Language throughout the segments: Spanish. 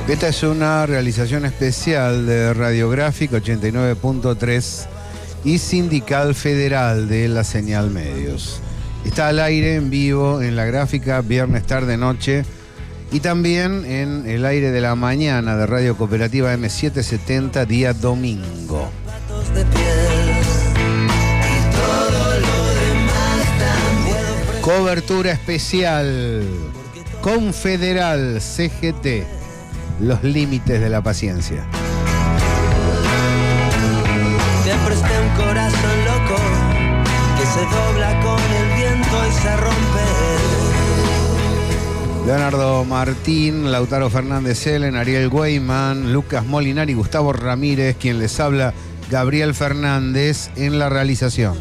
Esta es una realización especial de Radiográfica 89.3 y Sindical Federal de la Señal Medios. Está al aire en vivo en la gráfica viernes tarde-noche y también en el aire de la mañana de Radio Cooperativa M770 día domingo. Cobertura especial Confederal CGT, los límites de la paciencia. Te presté un corazón loco que se dobla con el viento y se rompe. Leonardo Martín, Lautaro Fernández Selen, Ariel Weyman, Lucas Molinari, Gustavo Ramírez, quien les habla, Gabriel Fernández en la realización.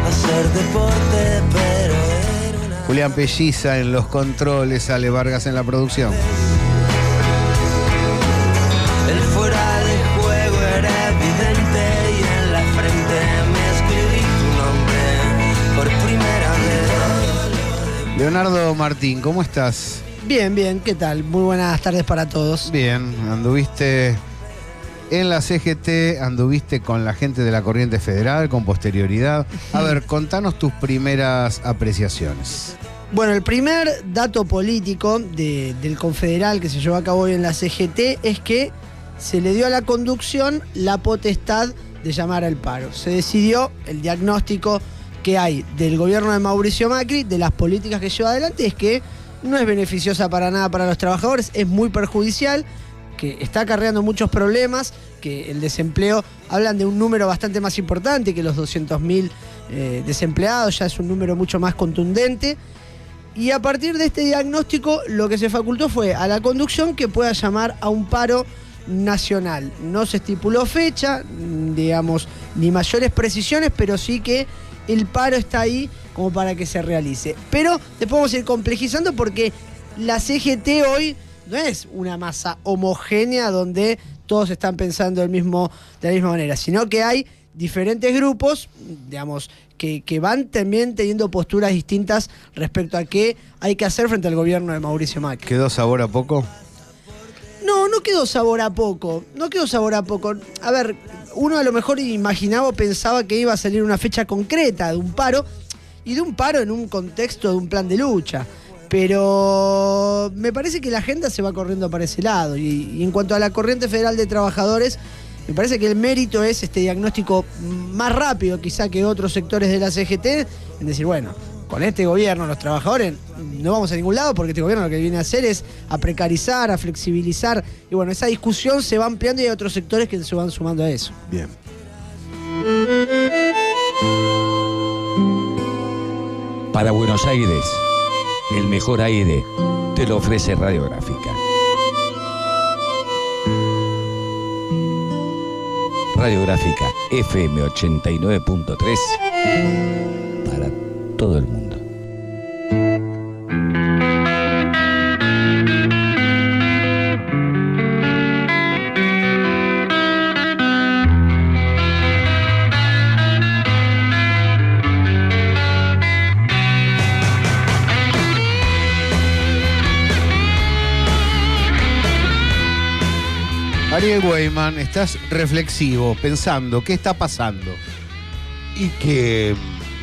Hacer deporte, pero Julián Pelliza en los controles, Ale Vargas en la producción. el fuera de juego era evidente y en la frente me escribí tu nombre por primera vez. Leonardo Martín, ¿cómo estás? Bien, bien, ¿qué tal? Muy buenas tardes para todos. Bien, anduviste en la CGT, anduviste con la gente de la Corriente Federal, con posterioridad. A ver, contanos tus primeras apreciaciones. Bueno, el primer dato político del Confederal que se llevó a cabo hoy en la CGT es que se le dio a la conducción la potestad de llamar al paro. Se decidió el diagnóstico que hay del gobierno de Mauricio Macri, de las políticas que lleva adelante, es que no es beneficiosa para nada para los trabajadores, es muy perjudicial, que está acarreando muchos problemas, que el desempleo, hablan de un número bastante más importante que los 200.000 desempleados, ya es un número mucho más contundente. Y a partir de este diagnóstico, lo que se facultó fue a la conducción que pueda llamar a un paro nacional. No se estipuló fecha, digamos, ni mayores precisiones, pero sí que el paro está ahí como para que se realice. Pero después vamos a ir complejizando porque la CGT hoy no es una masa homogénea donde todos están pensando de la misma manera, sino que hay diferentes grupos, digamos, que van también teniendo posturas distintas respecto a qué hay que hacer frente al gobierno de Mauricio Macri. ¿Quedó sabor a poco? No quedó sabor a poco, no quedó sabor a poco. A ver, uno a lo mejor imaginaba o pensaba que iba a salir una fecha concreta de un paro, y de un paro en un contexto de un plan de lucha. Pero me parece que la agenda se va corriendo para ese lado. Y en cuanto a la Corriente Federal de Trabajadores, me parece que el mérito es este diagnóstico más rápido quizá que otros sectores de la CGT, en decir, bueno, con este gobierno los trabajadores no vamos a ningún lado porque este gobierno lo que viene a hacer es a precarizar, a flexibilizar. Y bueno, esa discusión se va ampliando y hay otros sectores que se van sumando a eso. Bien. Para Buenos Aires, el mejor aire te lo ofrece Radiográfica. Radiográfica FM 89.3 para todo el mundo. Ariel Weyman, estás reflexivo, pensando, ¿qué está pasando? Y que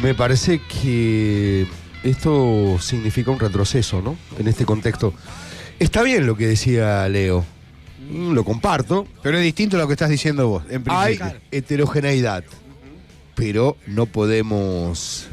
me parece que esto significa un retroceso, ¿no? En este contexto. Está bien lo que decía Leo, lo comparto. Pero es distinto a lo que estás diciendo vos, en Hay principio. heterogeneidad, pero no podemos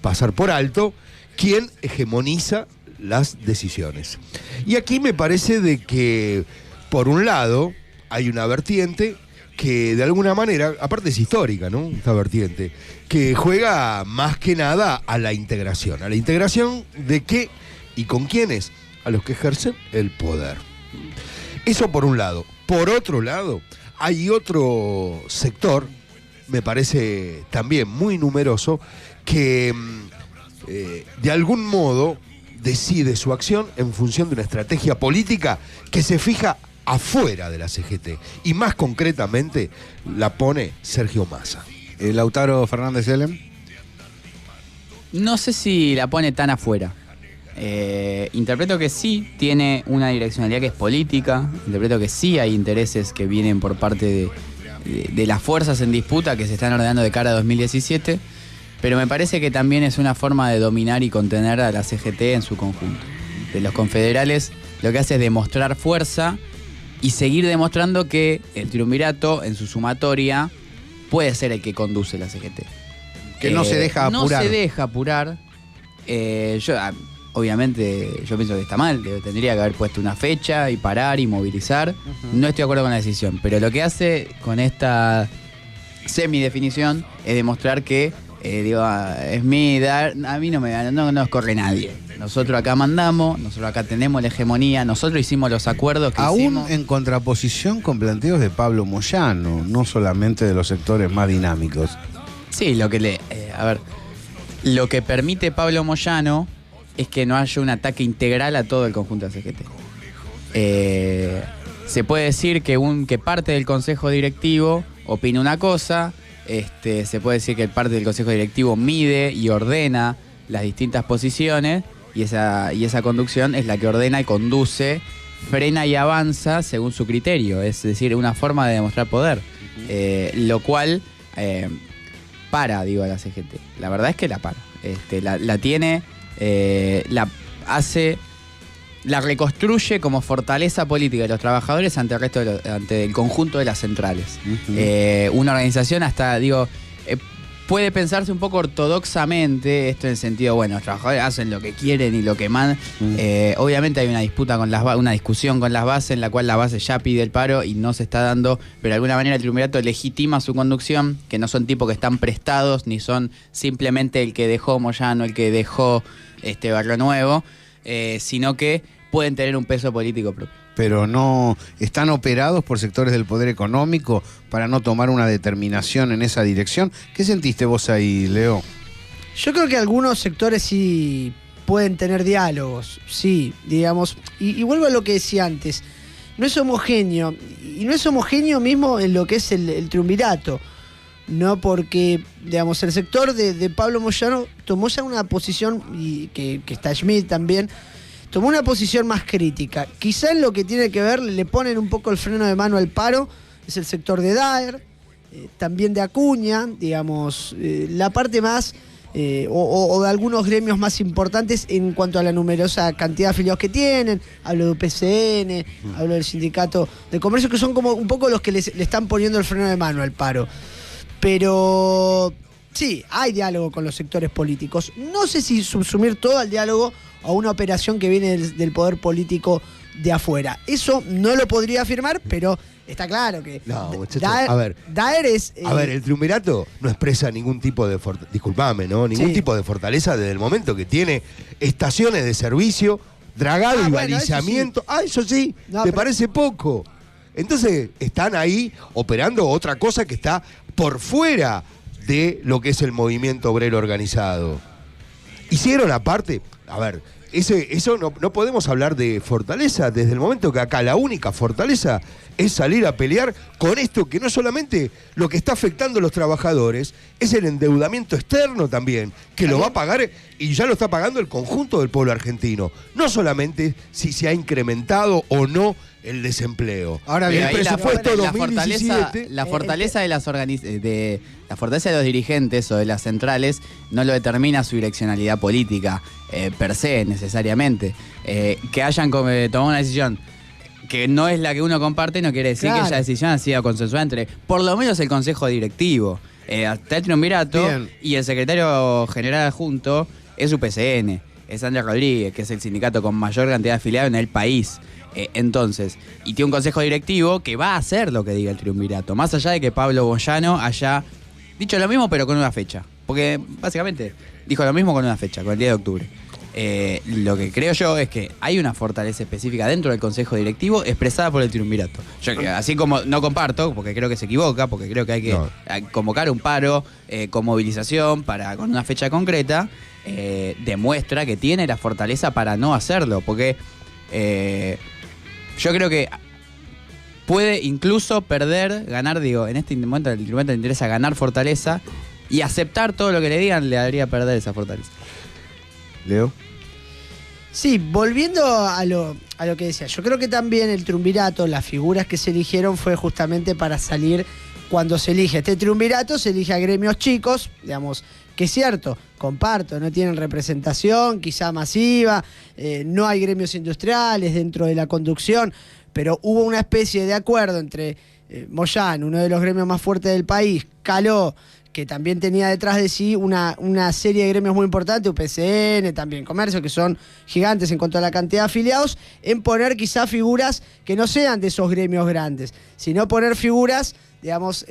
pasar por alto quién hegemoniza las decisiones. Y aquí me parece de que, por un lado, hay una vertiente que de alguna manera, aparte es histórica, ¿no? Esta vertiente, que juega más que nada a la integración. ¿A la integración de qué y con quiénes? A los que ejercen el poder. Eso por un lado. Por otro lado, hay otro sector, me parece también muy numeroso, que de algún modo decide su acción en función de una estrategia política que se fija afuera de la CGT, y más concretamente la pone Sergio Massa. Lautaro Fernández Selen. No sé si la pone tan afuera. Interpreto que sí tiene una direccionalidad que es política, interpreto que sí hay intereses que vienen por parte de las fuerzas en disputa que se están ordenando de cara a 2017, pero me parece que también es una forma de dominar y contener a la CGT en su conjunto. De los confederales lo que hace es demostrar fuerza y seguir demostrando que el triunvirato en su sumatoria puede ser el que conduce la CGT. Que no se deja apurar. No se deja apurar. Obviamente yo pienso que está mal, que tendría que haber puesto una fecha y parar y movilizar. No estoy de acuerdo con la decisión, pero lo que hace con esta semidefinición es demostrar que es a mí no nos corre nadie. Nosotros acá mandamos, nosotros acá tenemos la hegemonía, nosotros hicimos los acuerdos que aún hicimos. En contraposición con planteos de Pablo Moyano, no solamente de los sectores más dinámicos. Sí, lo que permite Pablo Moyano es que no haya un ataque integral a todo el conjunto de CGT. Se puede decir que parte del consejo directivo opina una cosa, se puede decir que parte del consejo directivo mide y ordena las distintas posiciones, y esa conducción es la que ordena y conduce, frena y avanza según su criterio, es decir, una forma de demostrar poder, lo cual para, digo, a la CGT. La verdad es que la para. La tiene, la reconstruye como fortaleza política de los trabajadores ante el resto ante el conjunto de las centrales. Una organización hasta, puede pensarse un poco ortodoxamente, esto en el sentido, bueno, los trabajadores hacen lo que quieren y lo que mandan. Obviamente hay una disputa una discusión con las bases, en la cual la base ya pide el paro y no se está dando, pero de alguna manera el triunvirato legitima su conducción, que no son tipos que están prestados, ni son simplemente el que dejó Moyano, el que dejó Barrio Nuevo, sino que pueden tener un peso político propio. Pero no están operados por sectores del poder económico para no tomar una determinación en esa dirección. ¿Qué sentiste vos ahí, Leo? Yo creo que algunos sectores sí pueden tener diálogos, sí, digamos. Y vuelvo a lo que decía antes. No es homogéneo. Y no es homogéneo mismo en lo que es el triunvirato. No, porque, digamos, el sector de Pablo Moyano tomó ya una posición, y que está Schmidt también, tomó una posición más crítica. Quizá en lo que tiene que ver, le ponen un poco el freno de mano al paro, es el sector de Daer, también de Acuña, digamos, la parte más, o de algunos gremios más importantes en cuanto a la numerosa cantidad de afiliados que tienen. Hablo de UPCN, hablo del sindicato de comercio, que son como un poco los que le están poniendo el freno de mano al paro. Pero sí, hay diálogo con los sectores políticos. No sé si subsumir todo el diálogo a una operación que viene del poder político de afuera. Eso no lo podría afirmar, pero está claro que no, muchachos, Daer es... el triunvirato no expresa ningún tipo de ningún tipo de fortaleza desde el momento que tiene estaciones de servicio, dragado y balizamiento. Eso sí, no, ¿te parece poco? Entonces están ahí operando otra cosa que está por fuera de lo que es el movimiento obrero organizado. Hicieron aparte, eso no podemos hablar de fortaleza desde el momento que acá la única fortaleza es salir a pelear con esto que no solamente lo que está afectando a los trabajadores, es el endeudamiento externo también, que lo va a pagar y ya lo está pagando el conjunto del pueblo argentino. No solamente si se ha incrementado o no el desempleo. Ahora bien, el presupuesto 2017... La fortaleza de la fortaleza de los dirigentes o de las centrales no lo determina su direccionalidad política per se, necesariamente. Que hayan tomado una decisión que no es la que uno comparte no quiere decir que esa decisión ha sido consensuada entre, por lo menos, el Consejo Directivo. Hasta el triunvirato y el secretario general adjunto es UPCN, es Andrés Rodríguez, que es el sindicato con mayor cantidad de afiliados en el país. Entonces, y tiene un consejo directivo que va a hacer lo que diga el triunvirato, más allá de que Pablo Moyano haya dicho lo mismo pero con una fecha, porque básicamente dijo lo mismo con una fecha, con el 10 de octubre. Lo que creo yo es que hay una fortaleza específica dentro del consejo directivo expresada por el triunvirato. Yo, así como no comparto, porque creo que se equivoca, porque creo que hay que convocar un paro con movilización con una fecha concreta, demuestra que tiene la fortaleza para no hacerlo, porque yo creo que puede incluso ganar, en este momento el triunvirato le interesa ganar fortaleza, y aceptar todo lo que le digan le haría perder esa fortaleza. Leo. Sí, volviendo a lo que decía, yo creo que también el triunvirato, las figuras que se eligieron fue justamente para salir, cuando se elige este triunvirato, se elige a gremios chicos, digamos, que es cierto, comparto, no tienen representación quizá masiva, no hay gremios industriales dentro de la conducción, pero hubo una especie de acuerdo entre Moyano, uno de los gremios más fuertes del país, Caló, que también tenía detrás de sí una serie de gremios muy importantes, UPCN, también Comercio, que son gigantes en cuanto a la cantidad de afiliados, en poner quizá figuras que no sean de esos gremios grandes, sino poner figuras, digamos,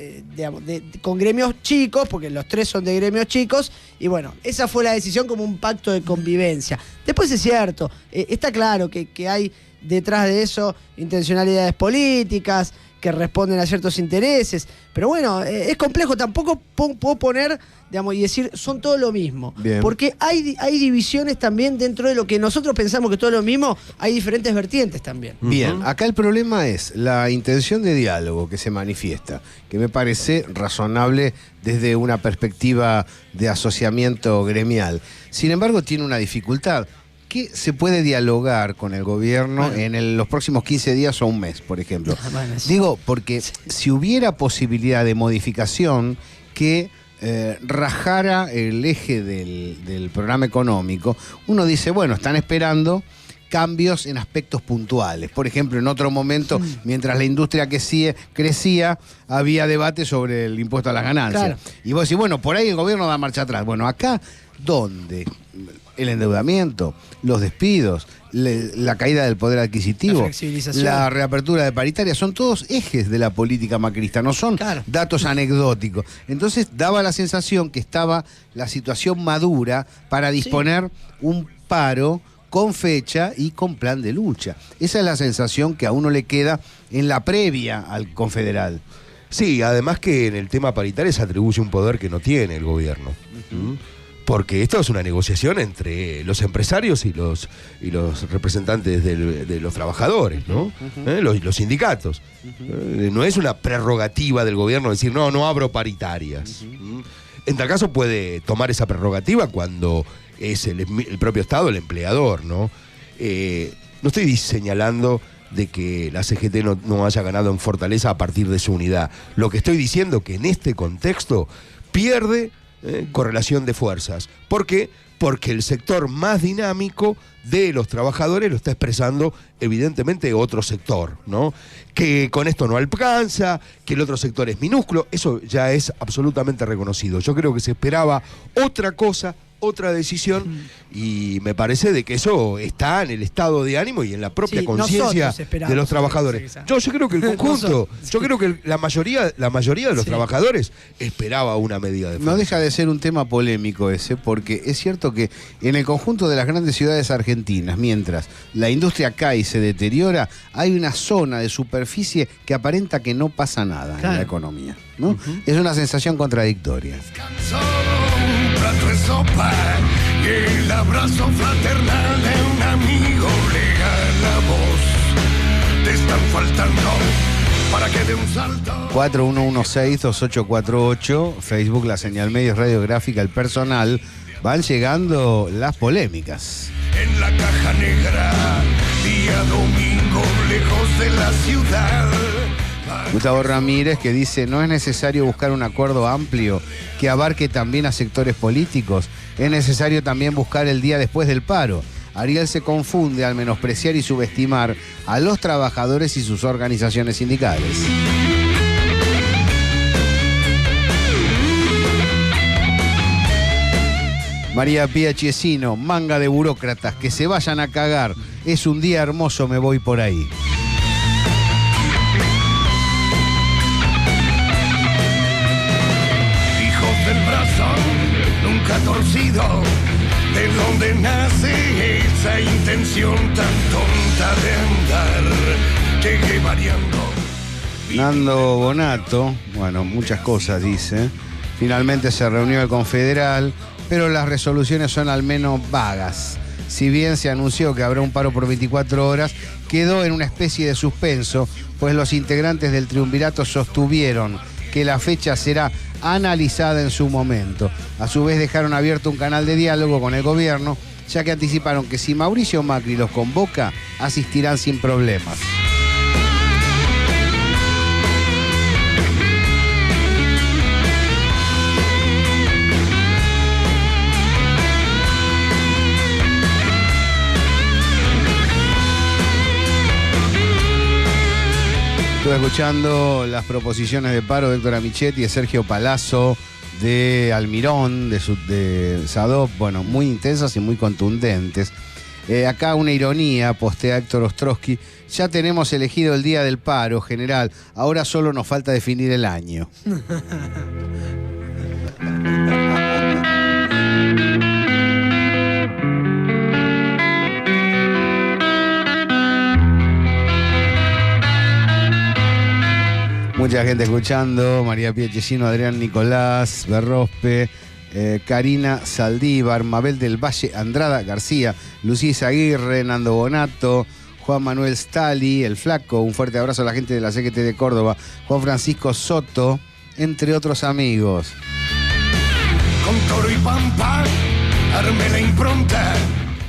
con gremios chicos, porque los tres son de gremios chicos, y bueno, esa fue la decisión como un pacto de convivencia. Después es cierto, está claro que hay detrás de eso intencionalidades políticas, que responden a ciertos intereses, pero bueno, es complejo, tampoco puedo poner, digamos, y decir, son todo lo mismo. Bien. Porque hay divisiones también dentro de lo que nosotros pensamos que todo lo mismo, hay diferentes vertientes también. Bien, acá el problema es la intención de diálogo que se manifiesta, que me parece razonable desde una perspectiva de asociamiento gremial. Sin embargo, tiene una dificultad. ¿Qué se puede dialogar con el gobierno en los próximos 15 días o un mes, por ejemplo? Bueno, sí. Digo, porque si hubiera posibilidad de modificación que rajara el eje del programa económico, uno dice, bueno, están esperando cambios en aspectos puntuales. Por ejemplo, en otro momento, mientras la industria crecía, había debate sobre el impuesto a las ganancias. Claro. Y vos decís, bueno, por ahí el gobierno da marcha atrás. Bueno, acá, ¿dónde? El endeudamiento, los despidos, la caída del poder adquisitivo, La flexibilización. la reapertura de paritaria, son todos ejes de la política macrista, no son Claro. datos anecdóticos. Entonces daba la sensación que estaba la situación madura para disponer un paro con fecha y con plan de lucha. Esa es la sensación que a uno le queda en la previa al confederal. Sí, además que en el tema paritario se atribuye un poder que no tiene el gobierno. Porque esto es una negociación entre los empresarios y los representantes de los trabajadores, ¿no? Los sindicatos. No es una prerrogativa del gobierno decir, no abro paritarias. En tal caso puede tomar esa prerrogativa cuando es el propio Estado el empleador, ¿no? No estoy señalando de que la CGT no haya ganado en fortaleza a partir de su unidad. Lo que estoy diciendo que en este contexto pierde correlación de fuerzas. ¿Por qué? Porque el sector más dinámico de los trabajadores lo está expresando evidentemente otro sector, ¿no? Que con esto no alcanza, que el otro sector es minúsculo, eso ya es absolutamente reconocido. Yo creo que se esperaba otra cosa, otra decisión, y me parece de que eso está en el estado de ánimo y en la propia Sí, conciencia nosotros esperamos, de los trabajadores. sí, Yo creo que el conjunto, Nosotros, yo creo que la mayoría de los Sí. trabajadores esperaba una medida de fuerza. No deja de ser un tema polémico ese, porque es cierto que en el conjunto de las grandes ciudades argentinas, mientras la industria cae y se deteriora, hay una zona de superficie que aparenta que no pasa nada en Claro. la economía, ¿no? Es una sensación contradictoria. Un plato de sopa y el abrazo fraternal de un amigo legal. La voz te están faltando para que dé un salto. 4116-2848, Facebook, La Señal Medios, Radiográfica, el personal. Van llegando las polémicas. En la caja negra, día domingo, lejos de la ciudad. Gustavo Ramírez, que dice, no es necesario buscar un acuerdo amplio que abarque también a sectores políticos, es necesario también buscar el día después del paro. Ariel se confunde al menospreciar y subestimar a los trabajadores y sus organizaciones sindicales. María Pía Chiesino, manga de burócratas, que se vayan a cagar, es un día hermoso, me voy por ahí. Hijos del brazo, nunca torcido, de donde nace esa intención tan tonta de andar, llegué variando. Nando Bonato, bueno, muchas cosas dice. Finalmente se reunió el Confederal, pero las resoluciones son al menos vagas. Si bien se anunció que habrá un paro por 24 horas, quedó en una especie de suspenso, pues los integrantes del triunvirato sostuvieron que la fecha será analizada en su momento. A su vez dejaron abierto un canal de diálogo con el gobierno ya que anticiparon que si Mauricio Macri los convoca, asistirán sin problemas. Estuve escuchando las proposiciones de paro de Héctor Amichetti, de Sergio Palazzo, de Almirón, de Sadop, bueno, muy intensas y muy contundentes. Acá una ironía, postea Héctor Ostrowski, ya tenemos elegido el día del paro, general, ahora solo nos falta definir el año. Mucha gente escuchando, María Piechesino, Adrián Nicolás, Berrospe, Karina Saldívar, Mabel del Valle, Andrada García, Lucía Aguirre, Nando Bonato, Juan Manuel Stali, El Flaco, un fuerte abrazo a la gente de la CGT de Córdoba, Juan Francisco Soto, entre otros amigos. Con Toro y Pampa, arme la impronta.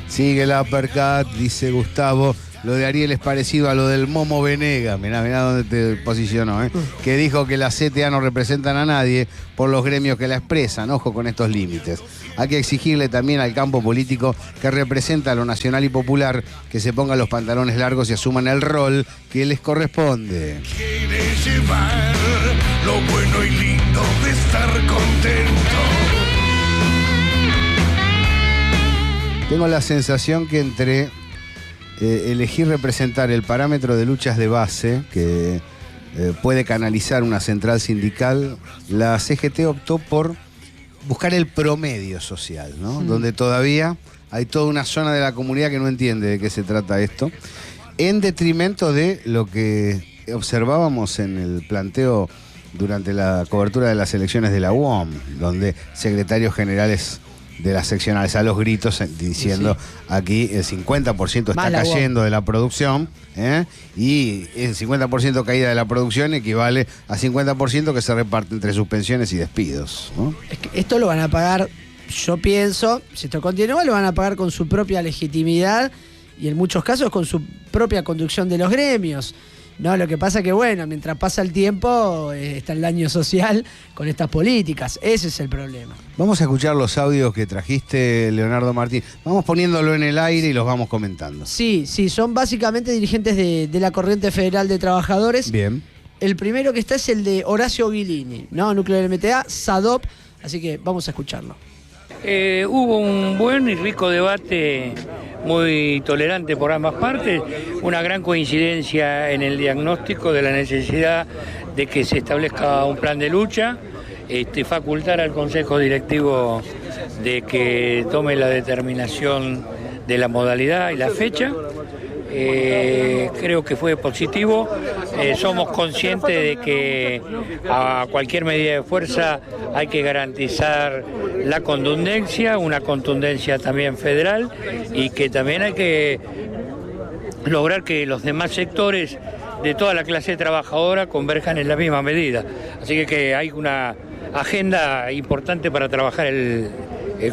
Sigue la uppercut, dice Gustavo. Lo de Ariel es parecido a lo del Momo Venega, mirá dónde te posicionó, que dijo que las CTA no representan a nadie por los gremios que la expresan. Ojo con estos límites. Hay que exigirle también al campo político que representa a lo nacional y popular que se pongan los pantalones largos y asuman el rol que les corresponde. Quiere llevar lo bueno y lindo de estar contento. Tengo la sensación que entre elegir representar el parámetro de luchas de base que puede canalizar una central sindical, la CGT optó por buscar el promedio social, ¿no? Donde todavía hay toda una zona de la comunidad que no entiende de qué se trata esto, en detrimento de lo que observábamos en el planteo durante la cobertura de las elecciones de la UOM, donde secretarios generales de las seccionales a los gritos diciendo aquí el 50% está cayendo de la producción, y el 50% caída de la producción equivale a 50% que se reparte entre suspensiones y despidos, ¿no? Es que esto lo van a pagar, yo pienso, si esto continúa, lo van a pagar con su propia legitimidad y en muchos casos con su propia conducción de los gremios. No, lo que pasa que, bueno, mientras pasa el tiempo, está el daño social con estas políticas. Ese es el problema. Vamos a escuchar los audios que trajiste, Leonardo Martín. Vamos poniéndolo en el aire y los vamos comentando. Sí, son básicamente dirigentes de la Corriente Federal de Trabajadores. Bien. El primero que está es el de Horacio Guilini, ¿no? Núcleo del MTA, SADOP. Así que vamos a escucharlo. Hubo un buen y rico debate, muy tolerante por ambas partes, una gran coincidencia en el diagnóstico de la necesidad de que se establezca un plan de lucha, facultar al Consejo Directivo de que tome la determinación de la modalidad y la fecha. Creo que fue positivo. Somos conscientes de que a cualquier medida de fuerza hay que garantizar la contundencia, una contundencia también federal, y que también hay que lograr que los demás sectores de toda la clase trabajadora converjan en la misma medida. Así que hay una agenda importante para trabajar el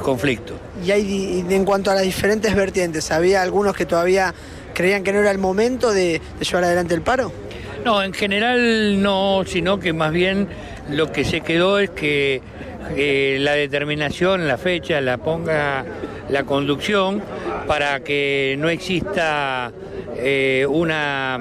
conflicto. Y en cuanto a las diferentes vertientes, ¿había algunos que todavía creían que no era el momento de llevar adelante el paro? No, en general no, sino que más bien lo que se quedó es que la determinación, la fecha, la ponga la conducción para que no exista una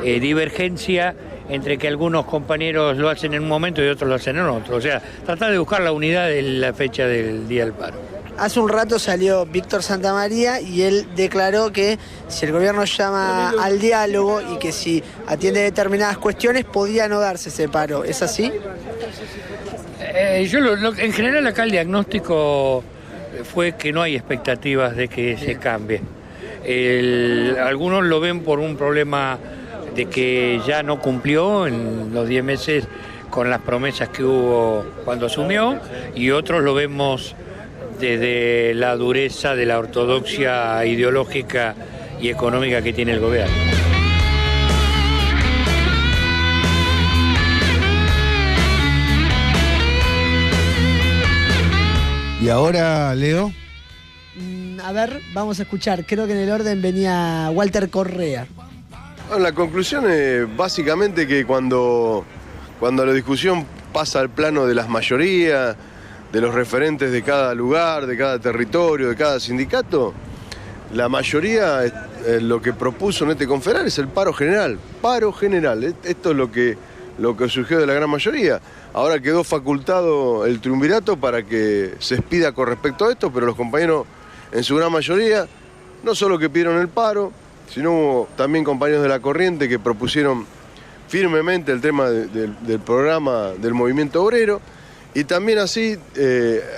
divergencia entre que algunos compañeros lo hacen en un momento y otros lo hacen en otro. O sea, tratar de buscar la unidad de la fecha del día del paro. Hace un rato salió Víctor Santamaría y él declaró que si el gobierno llama al diálogo y que si atiende determinadas cuestiones podía no darse ese paro. ¿Es así? En general acá el diagnóstico fue que no hay expectativas de que se cambie. Algunos lo ven por un problema de que ya no cumplió en los 10 meses con las promesas que hubo cuando asumió, y otros lo vemos desde la dureza de la ortodoxia ideológica y económica que tiene el gobierno. ¿Y ahora, Leo? A ver, vamos a escuchar. Creo que en el orden venía Walter Correa. Bueno, la conclusión es básicamente que cuando la discusión pasa al plano de las mayorías, de los referentes de cada lugar, de cada territorio, de cada sindicato, la mayoría lo que propuso en este confederal es el paro general. Paro general. Esto es lo que surgió de la gran mayoría. Ahora quedó facultado el triunvirato para que se expida con respecto a esto, pero los compañeros, en su gran mayoría, no solo que pidieron el paro, sino hubo también compañeros de la corriente que propusieron firmemente el tema del programa del movimiento obrero. Y también así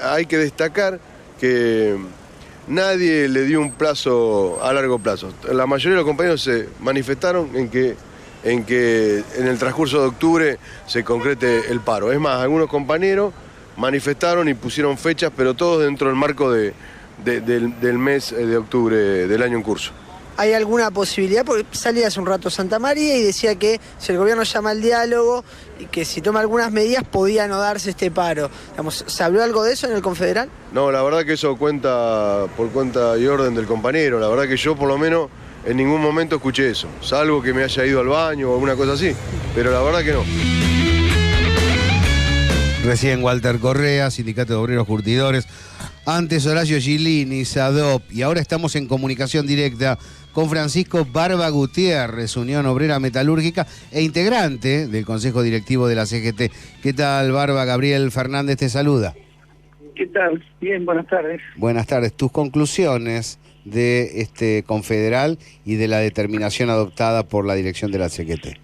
hay que destacar que nadie le dio un plazo a largo plazo. La mayoría de los compañeros se manifestaron en que en el transcurso de octubre se concrete el paro. Es más, algunos compañeros manifestaron y pusieron fechas, pero todos dentro del marco del mes de octubre del año en curso. ¿Hay alguna posibilidad? Porque salía hace un rato Santa María y decía que si el gobierno llama al diálogo y que si toma algunas medidas podía no darse este paro. Digamos, ¿se habló algo de eso en el confederal? No, la verdad que eso cuenta por cuenta y orden del compañero. La verdad que yo por lo menos en ningún momento escuché eso, salvo que me haya ido al baño o alguna cosa así, pero la verdad que no. Recién Walter Correa, Sindicato de Obreros Curtidores. Antes Horacio Gilini, SADOP. Y ahora estamos en comunicación directa con Francisco Barba Gutiérrez, Unión Obrera Metalúrgica e integrante del Consejo Directivo de la CGT. ¿Qué tal, Barba? Gabriel Fernández te saluda. ¿Qué tal? Bien, buenas tardes. Buenas tardes. Tus conclusiones de este confederal y de la determinación adoptada por la dirección de la CGT.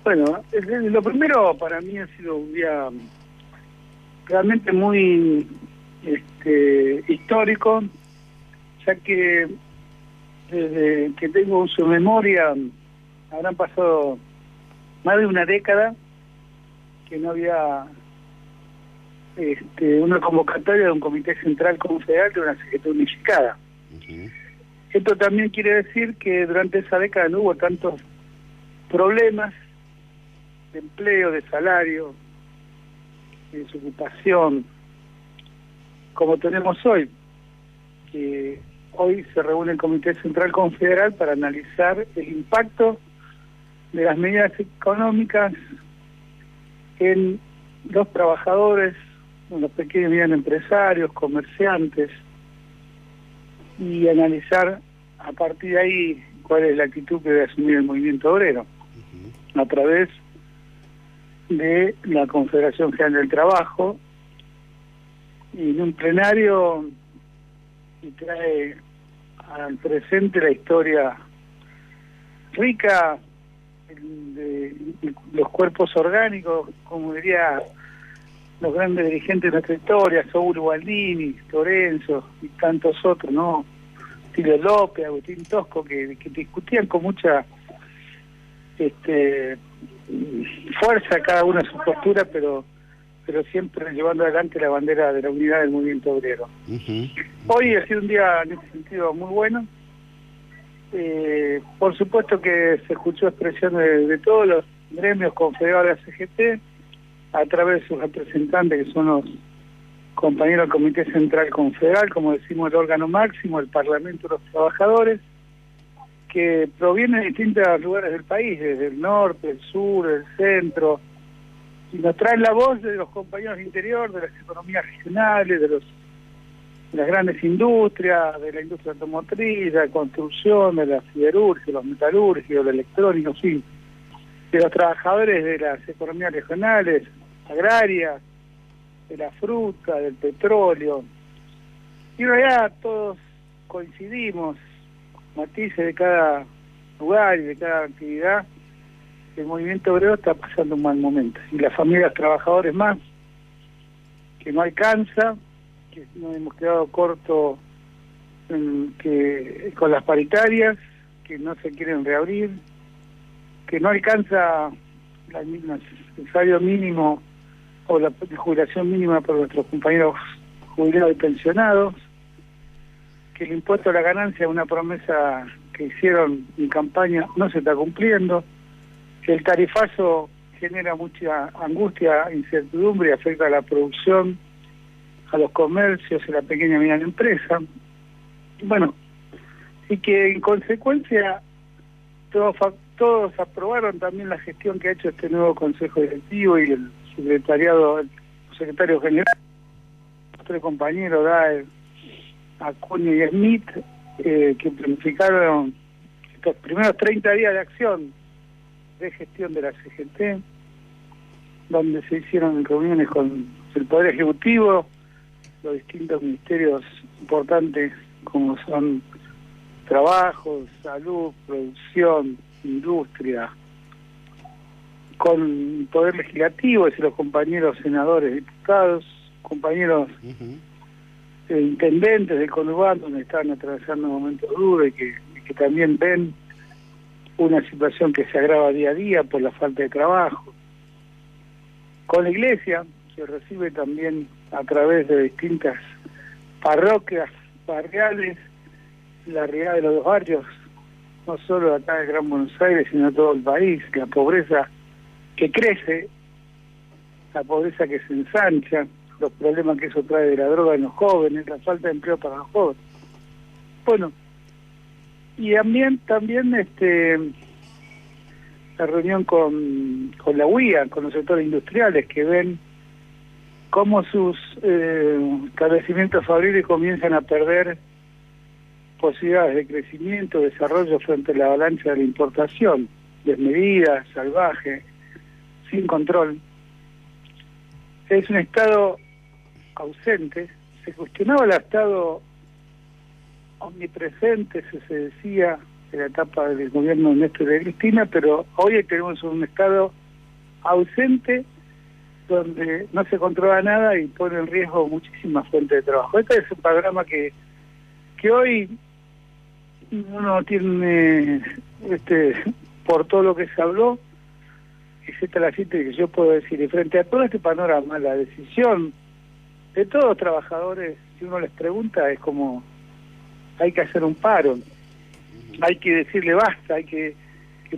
Bueno, lo primero para mí ha sido un día realmente muy histórico, ya que desde que tengo uso de memoria habrán pasado más de una década que no había una convocatoria de un comité central confederal de una CGT unificada. Esto también quiere decir que durante esa década no hubo tantos problemas de empleo, de salario, de desocupación, como tenemos hoy, que hoy se reúne el Comité Central Confederal para analizar el impacto de las medidas económicas en los trabajadores, en los pequeños y medianos empresarios, comerciantes, y analizar a partir de ahí cuál es la actitud que debe asumir el movimiento obrero a través de la Confederación General del Trabajo, y en un plenario que trae al presente la historia rica de los cuerpos orgánicos, como diría los grandes dirigentes de nuestra historia, Saúl Baldini, Lorenzo y tantos otros, ¿no? Tilio López, Agustín Tosco, que discutían con mucha fuerza cada uno de sus posturas, pero siempre llevando adelante la bandera de la unidad del movimiento obrero. Hoy ha sido un día en ese sentido muy bueno. Por supuesto que se escuchó expresiones de todos los gremios confederados de la CGT a través de sus representantes, que son los compañeros del Comité Central Confederal, como decimos, el órgano máximo, el Parlamento de los Trabajadores, que provienen de distintos lugares del país, desde el norte, el sur, el centro, y nos traen la voz de los compañeros del interior, de las economías regionales, de las grandes industrias, de la industria automotriz, de la construcción, de la siderurgia, de los metalúrgicos, de electrónicos, en fin, de los trabajadores de las economías regionales, agrarias, de la fruta, del petróleo. Y en realidad todos coincidimos, matices de cada lugar y de cada actividad, el movimiento obrero está pasando un mal momento. Y las familias trabajadores más, que no alcanza, que nos hemos quedado cortos con las paritarias, que no se quieren reabrir, que no alcanza el salario mínimo o la jubilación mínima para nuestros compañeros jubilados y pensionados, que el impuesto a la ganancia, una promesa que hicieron en campaña, no se está cumpliendo, que el tarifazo genera mucha angustia, incertidumbre y afecta a la producción, a los comercios y a la pequeña y mediana empresa, bueno, y que en consecuencia todos aprobaron también la gestión que ha hecho este nuevo Consejo Directivo y el secretario general, los tres compañeros, Daer, Acuña y Smith, que planificaron estos primeros 30 días de acción de gestión de la CGT, donde se hicieron reuniones con el Poder Ejecutivo, los distintos ministerios importantes como son trabajo, salud, producción, industria, con el Poder Legislativo, es decir, los compañeros senadores, diputados, compañeros intendentes del conurbano, donde están atravesando un momento duro y que también ven una situación que se agrava día a día por la falta de trabajo. Con la iglesia, que recibe también a través de distintas parroquias barriales la realidad de los dos barrios, no solo acá de Gran Buenos Aires, sino de todo el país, la pobreza que crece, la pobreza que se ensancha, los problemas que eso trae de la droga en los jóvenes, la falta de empleo para los jóvenes. Bueno, y también la reunión con la UIA, con los sectores industriales, que ven cómo sus establecimientos fabriles comienzan a perder posibilidades de crecimiento, desarrollo frente a la avalancha de la importación, desmedida, salvaje, sin control. Es un Estado ausente. Se cuestionaba el Estado omnipresente, se decía en la etapa del gobierno de Néstor y Cristina, pero hoy tenemos un Estado ausente donde no se controla nada y pone en riesgo muchísimas fuentes de trabajo. Este es un panorama que hoy uno tiene, por todo lo que se habló, es esta la cita que yo puedo decir, y frente a todo este panorama, la decisión de todos los trabajadores, si uno les pregunta, es como hay que hacer un paro, hay que decirle basta, hay que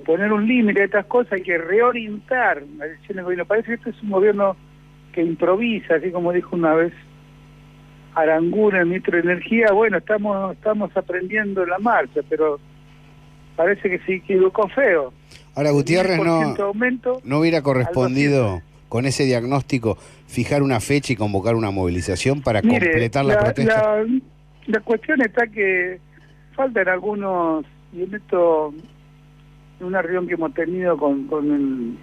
poner un límite a estas cosas, hay que reorientar la decisión del gobierno. Parece que esto es un gobierno que improvisa, así como dijo una vez Aranguren, el ministro de Energía. Bueno, estamos aprendiendo la marcha, pero parece que se equivocó feo. Ahora, Gutiérrez, no hubiera correspondido con ese diagnóstico fijar una fecha y convocar una movilización para completar la protesta. La cuestión está que faltan algunos, y en esto, en una reunión que hemos tenido con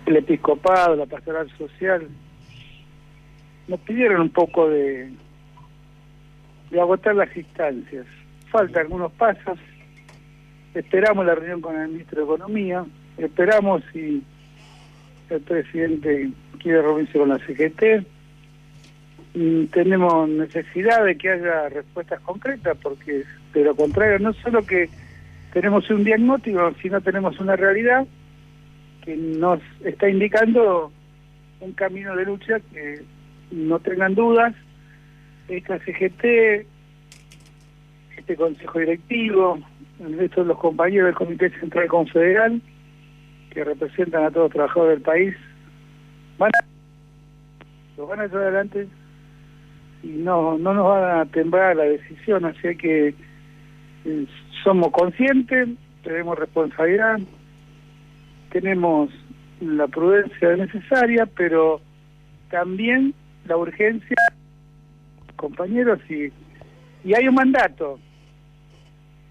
el episcopado, la pastoral social, nos pidieron un poco de agotar las instancias. Faltan algunos pasos. Esperamos la reunión con el ministro de Economía, esperamos si el presidente quiere reunirse con la CGT. Tenemos necesidad de que haya respuestas concretas, porque de lo contrario, no solo que tenemos un diagnóstico, sino tenemos una realidad que nos está indicando un camino de lucha que no tengan dudas. Esta CGT, este Consejo Directivo, el resto de los compañeros del Comité Central Confederal, que representan a todos los trabajadores del país, lo van a llevar adelante y no nos van a temblar la decisión, así que somos conscientes, tenemos responsabilidad, tenemos la prudencia necesaria, pero también la urgencia, compañeros, y hay un mandato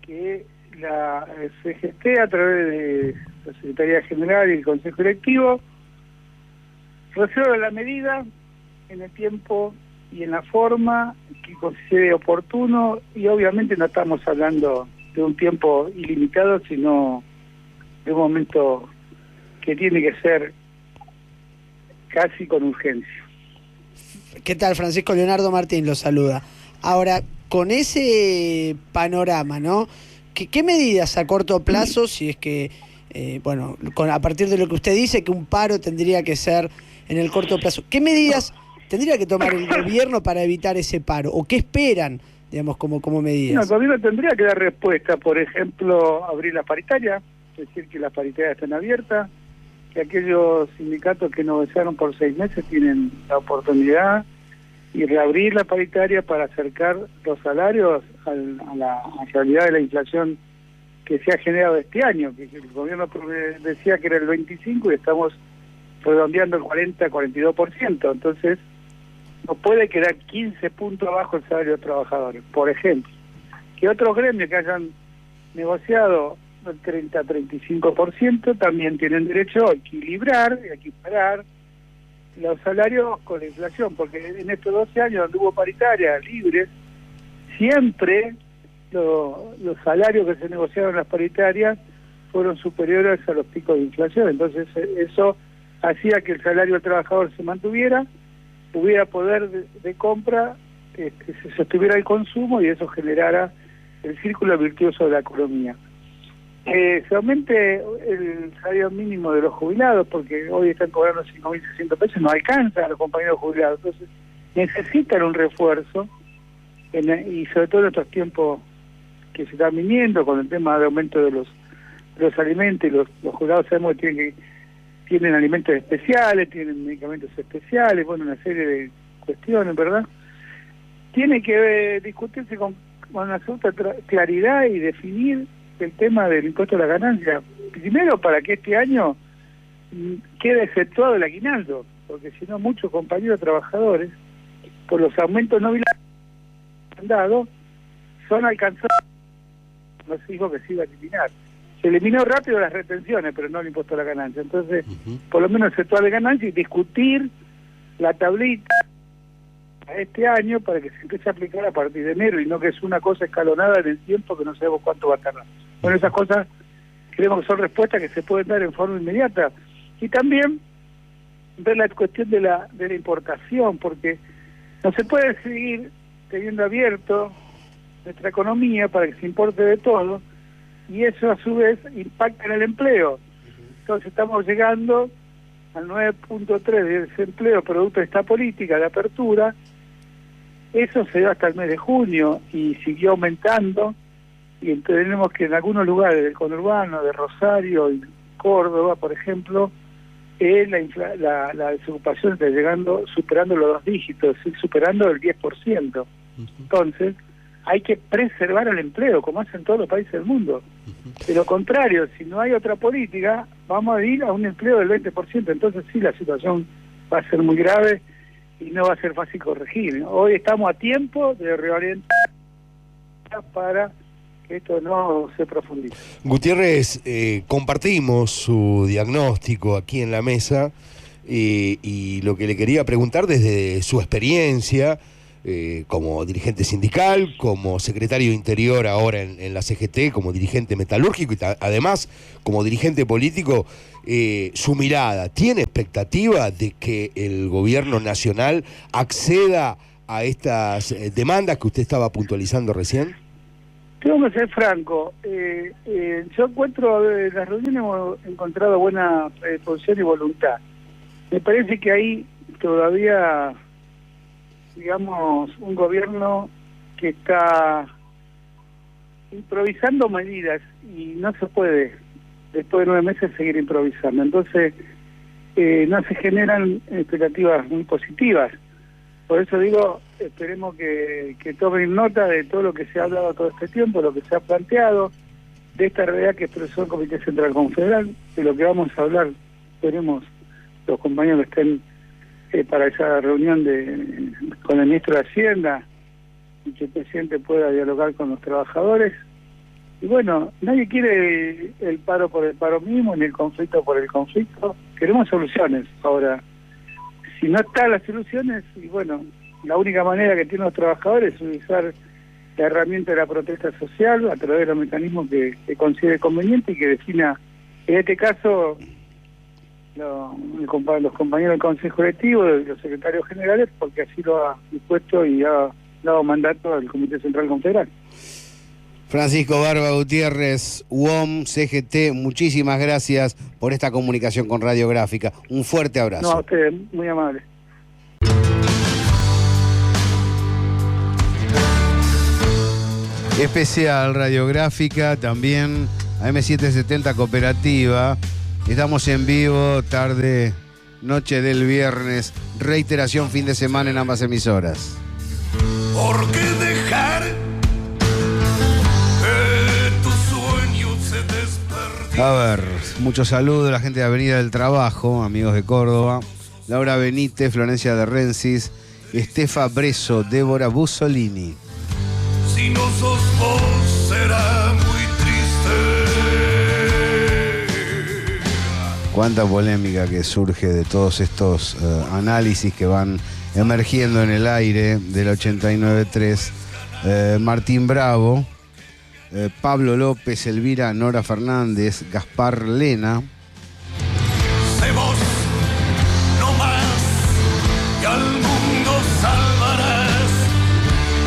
que la CGT, a través de la Secretaría General y el Consejo Directivo, resuelve la medida en el tiempo y en la forma que considere oportuno, y obviamente no estamos hablando de un tiempo ilimitado, sino de un momento que tiene que ser casi con urgencia. ¿Qué tal? Francisco Leonardo Martín lo saluda. Ahora, con ese panorama, ¿no? ¿Qué medidas a corto plazo, si es que, a partir de lo que usted dice, que un paro tendría que ser en el corto plazo, ¿qué medidas tendría que tomar el gobierno para evitar ese paro? ¿O qué esperan, digamos, como medidas? No, el gobierno tendría que dar respuesta, por ejemplo, abrir la paritaria, es decir, que las paritarias estén abiertas, que aquellos sindicatos que negociaron por 6 meses tienen la oportunidad y reabrir la paritaria para acercar los salarios a la realidad de la inflación que se ha generado este año, que el gobierno decía que era el 25% y estamos redondeando el 40-42%, entonces no puede quedar 15 puntos abajo el salario de los trabajadores, por ejemplo. Que otros gremios que hayan negociado el 30-35% también tienen derecho a equilibrar y a equiparar los salarios con la inflación, porque en estos 12 años donde hubo paritaria libres, siempre los salarios que se negociaron en las paritarias fueron superiores a los picos de inflación. Entonces eso hacía que el salario del trabajador se mantuviera, hubiera poder de compra, se sostuviera el consumo y eso generara el círculo virtuoso de la economía. Se aumente el salario mínimo de los jubilados, porque hoy están cobrando 5.600 pesos, no alcanza a los compañeros jubilados, entonces necesitan un refuerzo, y sobre todo en estos tiempos que se están viniendo con el tema de aumento de los alimentos, y los jubilados sabemos que tienen alimentos especiales, tienen medicamentos especiales, bueno, una serie de cuestiones, ¿verdad? Tiene que discutirse con una absoluta claridad y definir el tema del impuesto a la ganancia. Primero, para que este año quede exceptuado el aguinaldo, porque si no, muchos compañeros trabajadores, por los aumentos no bilaterales que han dado, son alcanzados. No se dijo que se iba a eliminar. Se eliminó rápido las retenciones, pero no el impuesto a la ganancia. Entonces, por lo menos exceptuar la ganancia y discutir la tablita a este año para que se empiece a aplicar a partir de enero y no que es una cosa escalonada en el tiempo que no sabemos cuánto va a tardar. Bueno, esas cosas creemos que son respuestas que se pueden dar en forma inmediata. Y también ver la cuestión de la importación, porque no se puede seguir teniendo abierto nuestra economía para que se importe de todo, y eso a su vez impacta en el empleo. Entonces estamos llegando al 9.3 de desempleo producto de esta política de apertura. Eso se dio hasta el mes de junio y siguió aumentando, y tenemos que en algunos lugares del conurbano, de Rosario y Córdoba, por ejemplo, la desocupación está superando los 2 dígitos, superando el 10%. Entonces, hay que preservar el empleo, como hacen todos los países del mundo. De lo contrario, si no hay otra política, vamos a ir a un empleo del 20%. Entonces sí, la situación va a ser muy grave y no va a ser fácil corregir, ¿no? Hoy estamos a tiempo de reorientar para que esto no se profundice. Gutiérrez, compartimos su diagnóstico aquí en la mesa, y lo que le quería preguntar desde su experiencia como dirigente sindical, como secretario de Interior ahora en la CGT, como dirigente metalúrgico y además como dirigente político, su mirada, ¿tiene expectativa de que el gobierno nacional acceda a estas demandas que usted estaba puntualizando recién? Tengo que ser franco, yo encuentro, en las reuniones hemos encontrado buena predisposición y voluntad. Me parece que hay todavía, digamos, un gobierno que está improvisando medidas y no se puede, después de 9 meses, seguir improvisando. Entonces, no se generan expectativas muy positivas. Por eso digo, esperemos que tomen nota de todo lo que se ha hablado todo este tiempo, lo que se ha planteado, de esta realidad que expresó el Comité Central Confederal, de lo que vamos a hablar. Esperemos los compañeros que estén para esa reunión con el ministro de Hacienda y que el presidente pueda dialogar con los trabajadores. Y bueno, nadie quiere el paro por el paro mismo, ni el conflicto por el conflicto. Queremos soluciones. Ahora, si no están las soluciones, y bueno, la única manera que tienen los trabajadores es utilizar la herramienta de la protesta social a través de los mecanismos que considere conveniente y que defina, en este caso, los compañeros del Consejo Directivo, los secretarios generales, porque así lo ha dispuesto y ha dado mandato al Comité Central Confederal. Francisco Barba Gutiérrez, UOM, CGT, muchísimas gracias por esta comunicación con Radiográfica. Un fuerte abrazo. No, a ustedes, muy amable. Especial Radiográfica, también AM770 Cooperativa. Estamos en vivo, tarde noche del viernes, reiteración fin de semana en ambas emisoras. ¿Por qué dejar que tus sueños se desperdicien? A ver, muchos saludos a la gente de Avenida del Trabajo, amigos de Córdoba. Laura Benítez, Florencia de Rensis, Estefa Breso, Débora Bussolini. Si no sos vos, será muy triste. Cuánta polémica que surge de todos estos análisis que van emergiendo en el aire del 89.3. Martín Bravo, Pablo López, Elvira Nora Fernández, Gaspar Lena. Sé vos, no más, y al mundo salvarás,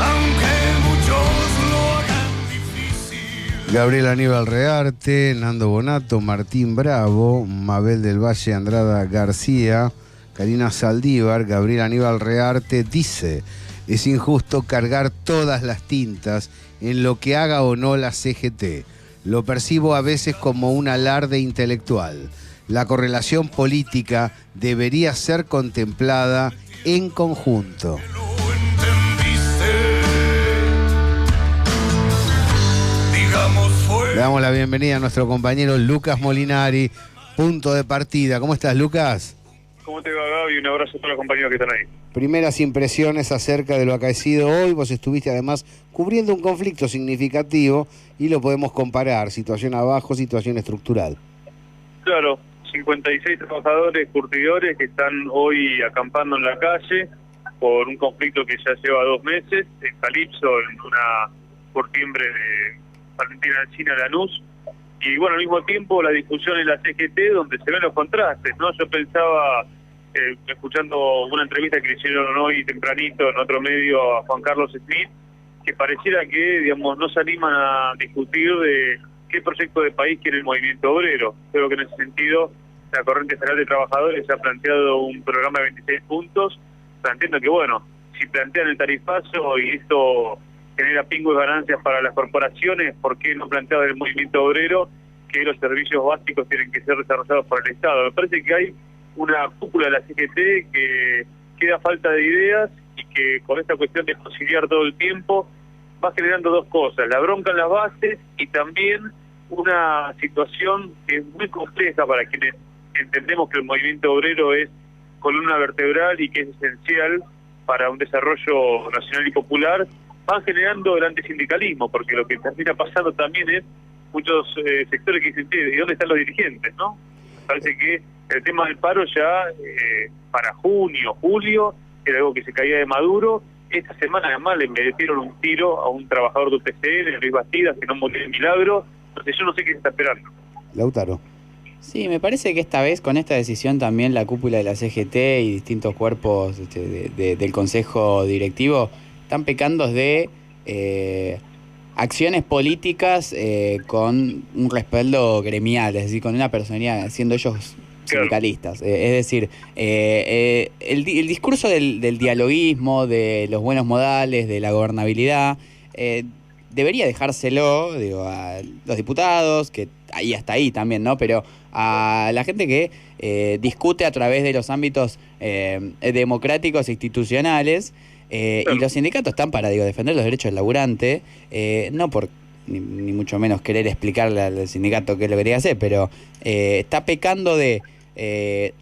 aunque muchos lo hagan difícil. Gabriel Aníbal Rearte, Nando Bonato, Martín Bravo, Mabel del Valle, Andrada García, Karina Saldívar. Gabriel Aníbal Rearte dice: es injusto cargar todas las tintas en lo que haga o no la CGT. Lo percibo a veces como un alarde intelectual. La correlación política debería ser contemplada en conjunto. Le damos la bienvenida a nuestro compañero Lucas Molinari, punto de partida. ¿Cómo estás, Lucas? ¿Cómo te va, Gaby? Un abrazo a todos los compañeros que están ahí. Primeras impresiones acerca de lo acaecido hoy. Vos estuviste además cubriendo un conflicto significativo y lo podemos comparar, situación abajo, situación estructural. Claro, 56 trabajadores curtidores que están hoy acampando en la calle por un conflicto que ya lleva 2 meses, en Calipso, en una curtiembre de Valentina Alsina Lanús. Y bueno, al mismo tiempo la discusión en la CGT donde se ven los contrastes, ¿no? Yo pensaba, escuchando una entrevista que le hicieron hoy tempranito en otro medio a Juan Carlos Smith, que pareciera que, digamos, no se animan a discutir de qué proyecto de país quiere el movimiento obrero. Creo que en ese sentido la Corriente Federal de Trabajadores ha planteado un programa de 26 puntos, planteando que, bueno, si plantean el tarifazo y esto genera pingües ganancias para las corporaciones, ¿por qué no plantear el movimiento obrero que los servicios básicos tienen que ser desarrollados por el Estado? Me parece que hay una cúpula de la CGT que queda falta de ideas y que con esta cuestión de conciliar todo el tiempo va generando 2 cosas: la bronca en las bases y también una situación que es muy compleja para quienes entendemos que el movimiento obrero es columna vertebral y que es esencial para un desarrollo nacional y popular. Van generando el antisindicalismo, porque lo que termina pasando también es muchos sectores que dicen: ¿y dónde están los dirigentes? ¿No? Parece que el tema del paro ya para junio, julio, era algo que se caía de Maduro. Esta semana además le metieron un tiro a un trabajador de UPCN, Luis Bastidas, que no murió de milagro. Entonces yo no sé qué se está esperando. Lautaro. Sí, me parece que esta vez con esta decisión también la cúpula de la CGT y distintos cuerpos del Consejo Directivo están pecando de acciones políticas con un respaldo gremial, es decir, con una personalidad, siendo ellos sindicalistas. Es decir, el discurso del dialoguismo, de los buenos modales, de la gobernabilidad, debería dejárselo, digo, a los diputados, que ahí hasta ahí también, ¿no? Pero a la gente que discute a través de los ámbitos democráticos e institucionales. Y los sindicatos están para, digo, defender los derechos del laburante, no por ni mucho menos querer explicarle al sindicato qué es lo que tiene que hacer, pero está pecando de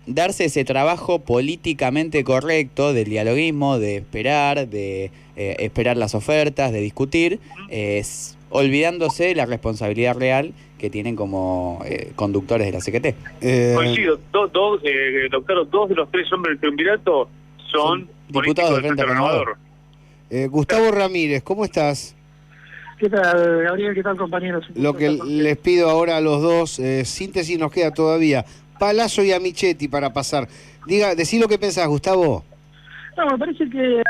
darse ese trabajo políticamente correcto del dialoguismo, de esperar las ofertas, de discutir, olvidándose de la responsabilidad real que tienen como conductores de la CGT. Coincido, doctor, 2 de los 3 hombres del triunvirato son diputados del Frente Renovador. Gustavo Ramírez, ¿cómo estás? ¿Qué tal, Gabriel? ¿Qué tal, compañeros? Lo que les pido ahora a los dos, síntesis nos queda todavía. Palazzo y Amichetti para pasar. Decí lo que pensás, Gustavo. No, me parece que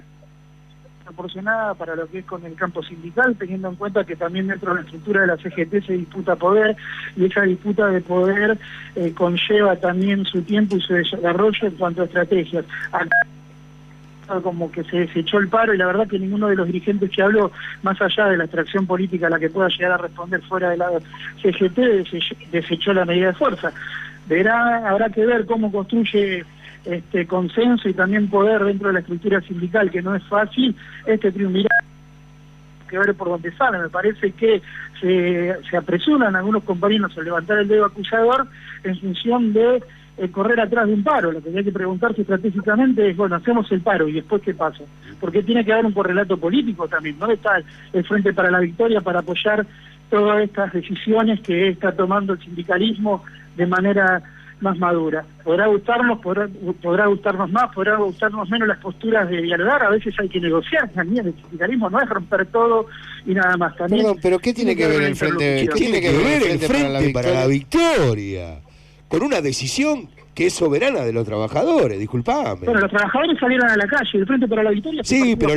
proporcionada para lo que es con el campo sindical, teniendo en cuenta que también dentro de la estructura de la CGT se disputa poder, y esa disputa de poder conlleva también su tiempo y su desarrollo en cuanto a estrategias. Acá como que se desechó el paro, y la verdad que ninguno de los dirigentes que habló, más allá de la extracción política a la que pueda llegar a responder fuera de la CGT, desechó la medida de fuerza. Habrá que ver cómo construye consenso y también poder dentro de la estructura sindical, que no es fácil, este triunvirato que ver por dónde sale. Me parece que se apresuran algunos compañeros a levantar el dedo acusador en función de correr atrás de un paro. Lo que hay que preguntarse estratégicamente es, bueno, hacemos el paro y después ¿qué pasa? Porque tiene que haber un correlato político también. ¿Dónde está el Frente para la Victoria para apoyar todas estas decisiones que está tomando el sindicalismo de manera más madura? Podrá gustarnos, podrá gustarnos más, podrá gustarnos menos las posturas de dialogar, a veces hay que negociar también. El sindicalismo no es romper todo y nada más. También. Perdón, pero ¿qué tiene que ver el Frente? ¿Qué tiene que ver el Frente para la Victoria? Con una decisión que es soberana de los trabajadores, disculpame. Bueno, los trabajadores salieron a la calle, el Frente para la Victoria... Sí, pero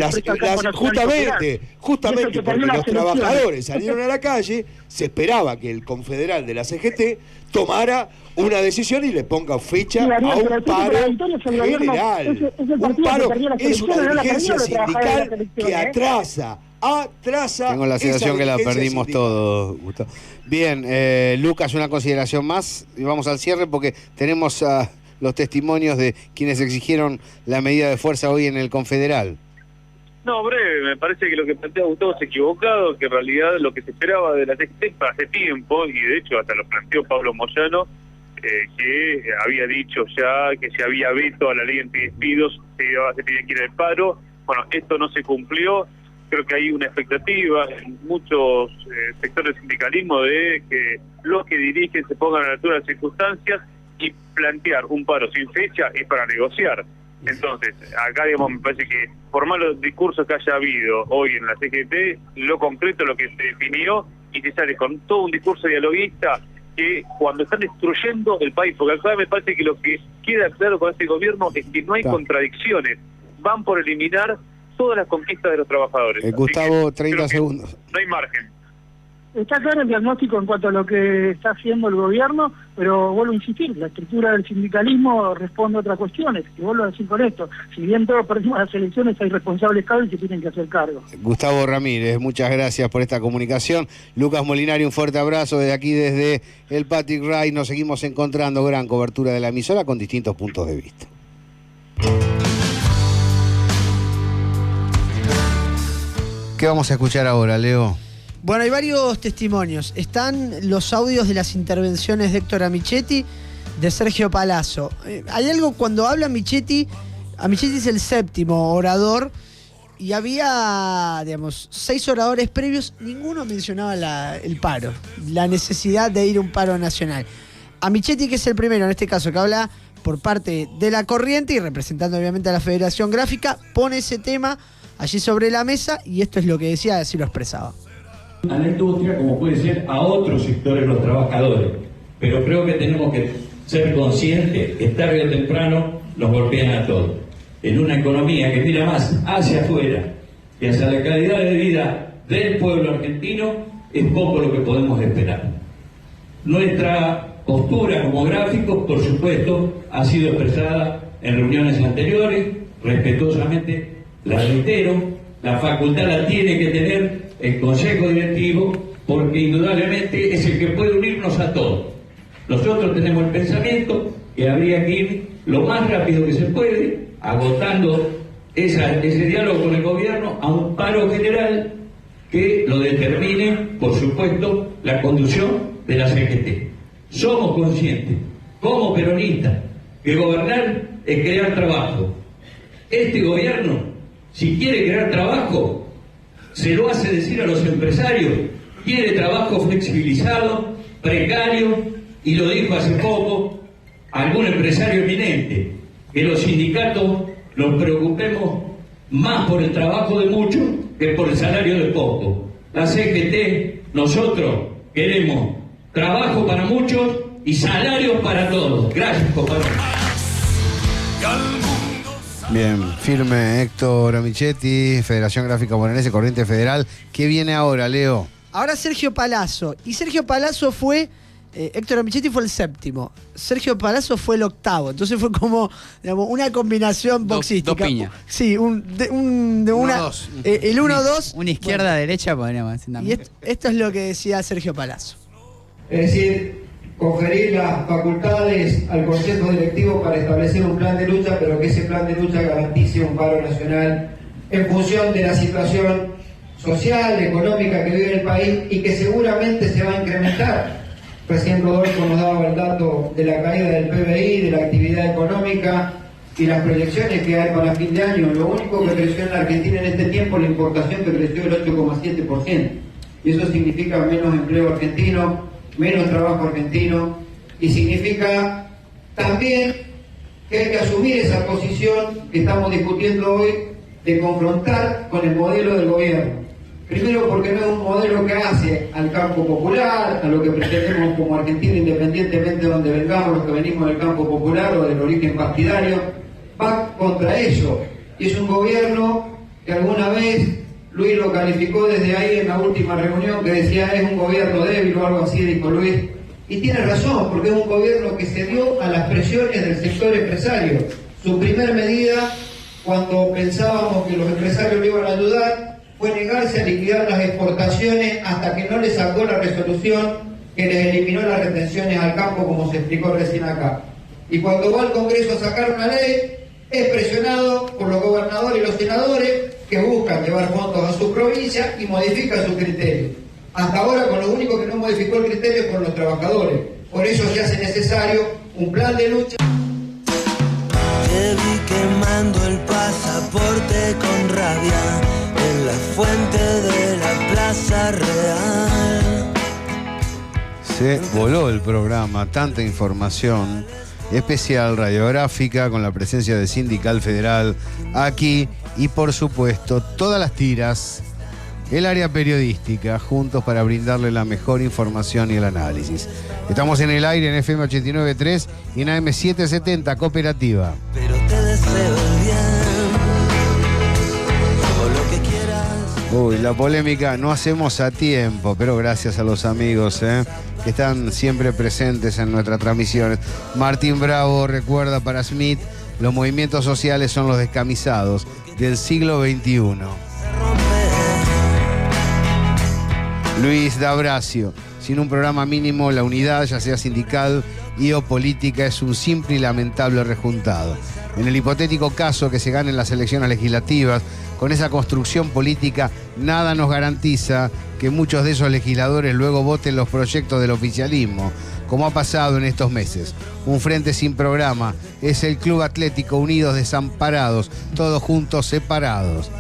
justamente porque los trabajadores salieron a la calle, se esperaba que el confederal de la CGT tomara una decisión y le ponga fecha a un paro general. Un paro es una dirigencia sindical que atrasa. Tengo la sensación que la perdimos todos, Gustavo. Bien, Lucas, una consideración más y vamos al cierre porque tenemos los testimonios de quienes exigieron la medida de fuerza hoy en el Confederal. No, breve, me parece que lo que plantea Gustavo es equivocado, que en realidad lo que se esperaba de la CGT hace tiempo, y de hecho hasta lo planteó Pablo Moyano, que había dicho ya que si había veto a la ley antidespidos se tenía que ir al paro. Bueno, esto no se cumplió. Creo que hay una expectativa en muchos sectores del sindicalismo de que los que dirigen se pongan a la altura de las circunstancias, y plantear un paro sin fecha es para negociar. Entonces, acá digamos, me parece que por malos discursos que haya habido hoy en la CGT, lo concreto, lo que se definió, y se sale con todo un discurso dialoguista, que cuando están destruyendo el país, porque acá me parece que lo que queda claro con este gobierno es que no hay contradicciones, van por eliminar todas las conquistas de los trabajadores. Gustavo, 30 segundos. No hay margen. Está claro el diagnóstico en cuanto a lo que está haciendo el gobierno, pero vuelvo a insistir, la estructura del sindicalismo responde a otras cuestiones, y vuelvo a decir con esto, si bien todos perdimos las elecciones, hay responsables claves que tienen que hacer cargo. Gustavo Ramírez, muchas gracias por esta comunicación. Lucas Molinari, un fuerte abrazo desde aquí, desde el Patrick Ray. Nos seguimos encontrando, gran cobertura de la emisora con distintos puntos de vista. ¿Qué vamos a escuchar ahora, Leo? Bueno, hay varios testimonios. Están los audios de las intervenciones de Héctor Amichetti, de Sergio Palazzo. Hay algo cuando habla Amichetti es el séptimo orador y había, digamos, 6 oradores previos, ninguno mencionaba el paro, la necesidad de ir a un paro nacional. Amichetti, que es el primero en este caso, que habla por parte de la corriente y representando obviamente a la Federación Gráfica, pone ese tema allí sobre la mesa y esto es lo que decía, así lo expresaba. A la industria como puede ser a otros sectores los trabajadores, pero creo que tenemos que ser conscientes que tarde o temprano nos golpean a todos. En una economía que mira más hacia afuera y hacia la calidad de vida del pueblo argentino, es poco lo que podemos esperar. Nuestra postura como gráficos, por supuesto, ha sido expresada en reuniones anteriores, respetuosamente la reitero, la facultad la tiene que tener el Consejo Directivo, porque indudablemente es el que puede unirnos a todos. Nosotros tenemos el pensamiento que habría que ir lo más rápido que se puede, agotando ese diálogo con el gobierno, a un paro general que lo determine, por supuesto, la conducción de la CGT. Somos conscientes, como peronistas, que gobernar es crear trabajo. Este gobierno, si quiere crear trabajo, se lo hace decir a los empresarios, quiere trabajo flexibilizado, precario, y lo dijo hace poco algún empresario eminente, que los sindicatos nos preocupemos más por el trabajo de muchos que por el salario de pocos. La CGT, nosotros queremos trabajo para muchos y salarios para todos. Gracias, compañeros. Bien, firme Héctor Amichetti, Federación Gráfica Bonaerense, Corriente Federal. ¿Qué viene ahora, Leo? Ahora Sergio Palazzo. Y Sergio Palazzo fue... Héctor Amichetti fue el séptimo. Sergio Palazzo fue el octavo. Entonces fue como, digamos, una combinación boxística. Dos piñas. Sí, el 1-2. Una izquierda-derecha podríamos decir también. Y esto es lo que decía Sergio Palazzo. Es decir, conferir las facultades al Consejo Directivo para establecer un plan de lucha, pero que ese plan de lucha garantice un paro nacional en función de la situación social, económica que vive el país y que seguramente se va a incrementar. Recién Rodolfo nos daba el dato de la caída del PBI, de la actividad económica y las proyecciones que hay para fin de año. Lo único que creció en la Argentina en este tiempo es la importación, que creció el 8,7%. Y eso significa menos empleo argentino, menos trabajo argentino, y significa también que hay que asumir esa posición que estamos discutiendo hoy de confrontar con el modelo del gobierno. Primero porque no es un modelo que hace al campo popular, a lo que pretendemos como Argentina, independientemente de donde vengamos, los que venimos del campo popular o del origen partidario, va contra eso. Y es un gobierno que alguna vez Luis lo calificó desde ahí en la última reunión, que decía es un gobierno débil o algo así, dijo Luis. Y tiene razón, porque es un gobierno que cedió a las presiones del sector empresario. Su primer medida, cuando pensábamos que los empresarios le iban a ayudar, fue negarse a liquidar las exportaciones hasta que no le sacó la resolución que les eliminó las retenciones al campo, como se explicó recién acá. Y cuando va al Congreso a sacar una ley, es presionado por los gobernadores y los senadores que buscan llevar fondos a su provincia y modifican su criterio. Hasta ahora, con lo único que no modificó el criterio fueron los trabajadores. Por eso se hace necesario un plan de lucha. Te vi quemando el pasaporte con rabia en la fuente de la Plaza Real. Se voló el programa, tanta información especial radiográfica con la presencia de Sindical Federal aquí y por supuesto todas las tiras, el área periodística, juntos para brindarle la mejor información y el análisis. Estamos en el aire en FM 89.3 y en AM 770 Cooperativa. Pero te deseo el bien, o lo que quieras. Uy, la polémica no hacemos a tiempo, pero gracias a los amigos que están siempre presentes en nuestras transmisiones. Martín Bravo recuerda para Smith, los movimientos sociales son los descamisados del siglo XXI. Luis D'Abrasio, sin un programa mínimo, la unidad, ya sea sindical y o política, es un simple y lamentable rejuntado. En el hipotético caso que se ganen las elecciones legislativas, con esa construcción política, nada nos garantiza que muchos de esos legisladores luego voten los proyectos del oficialismo, como ha pasado en estos meses. Un frente sin programa es el Club Atlético Unidos Desamparados, todos juntos separados.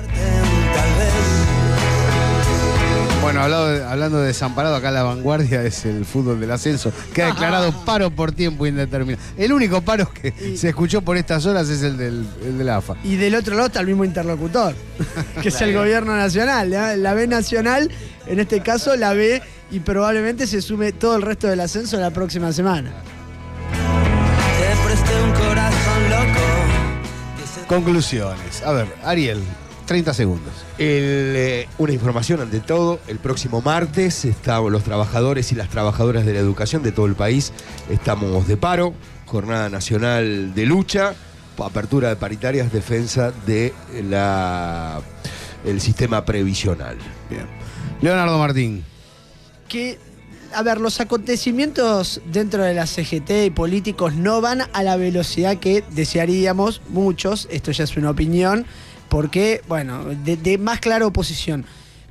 Bueno, hablando de desamparado, acá la vanguardia es el fútbol del ascenso, que ha declarado paro por tiempo indeterminado. El único paro que se escuchó por estas horas es el del AFA. Y del otro lado está el mismo interlocutor, que es el gobierno nacional. La B nacional, en este caso la B, y probablemente se sume todo el resto del ascenso la próxima semana. Te presté un corazón loco. Conclusiones. A ver, Ariel, 30 segundos. Una información ante todo, el próximo martes estamos los trabajadores y las trabajadoras de la educación de todo el país, estamos de paro, jornada nacional de lucha, apertura de paritarias, defensa de el sistema previsional. Bien. Leonardo Martín. A ver, los acontecimientos dentro de la CGT y políticos no van a la velocidad que desearíamos muchos, esto ya es una opinión, porque, bueno, de más clara oposición,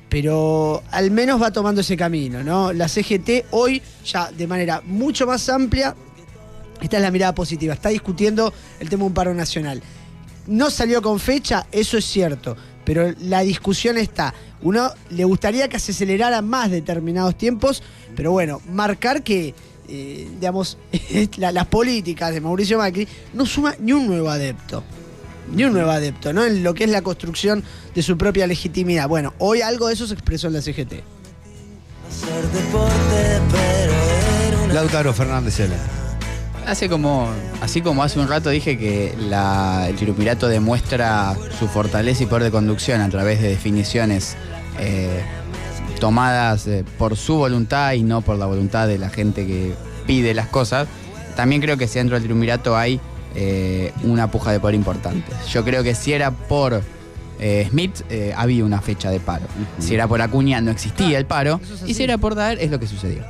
pero al menos va tomando ese camino, ¿no? La CGT hoy ya de manera mucho más amplia, esta es la mirada positiva, está discutiendo el tema de un paro nacional. No salió con fecha, eso es cierto, pero la discusión está. Uno le gustaría que se aceleraran más determinados tiempos, pero bueno, marcar que, digamos, las políticas de Mauricio Macri no suma ni un nuevo adepto. Ni un nuevo adepto, ¿no? En lo que es la construcción de su propia legitimidad. Bueno, hoy algo de eso se expresó en la CGT. Lautaro Fernández L. Así como hace un rato dije que el triunvirato demuestra su fortaleza y poder de conducción a través de definiciones tomadas por su voluntad y no por la voluntad de la gente que pide las cosas, también creo que si dentro del triunvirato hay una puja de poder importante. Yo creo que si era por Smith, había una fecha de paro. Si era por Acuña, no existía el paro. Y si era por Daer, es lo que sucedió.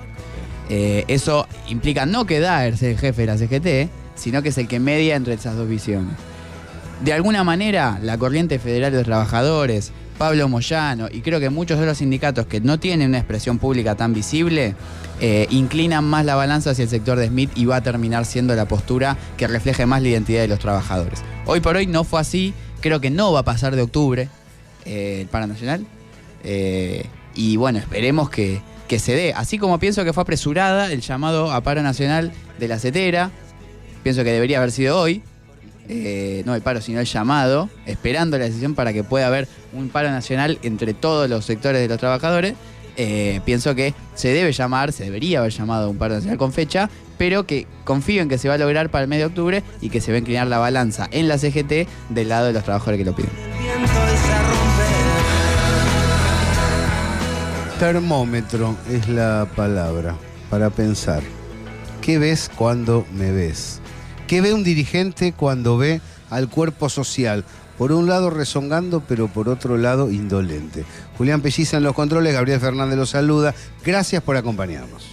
Eso implica no que Daer sea el jefe de la CGT, sino que es el que media entre esas dos visiones. De alguna manera, la Corriente Federal de Trabajadores, Pablo Moyano y creo que muchos de los sindicatos que no tienen una expresión pública tan visible, inclinan más la balanza hacia el sector de Smith y va a terminar siendo la postura que refleje más la identidad de los trabajadores. Hoy por hoy no fue así, creo que no va a pasar de octubre el paro nacional, y bueno, esperemos que se dé. Así como pienso que fue apresurada el llamado a paro nacional de la CETERA, pienso que debería haber sido hoy, no el paro sino el llamado, esperando la decisión para que pueda haber un paro nacional entre todos los sectores de los trabajadores. Pienso que se debería haber llamado un paro nacional con fecha, pero que confío en que se va a lograr para el mes de octubre y que se va a inclinar la balanza en la CGT del lado de los trabajadores que lo piden. Termómetro es la palabra para pensar. ¿Qué ves cuando me ves? ¿Qué ve un dirigente cuando ve al cuerpo social? Por un lado rezongando, pero por otro lado indolente. Julián Pelliza en los controles, Gabriel Fernández los saluda. Gracias por acompañarnos.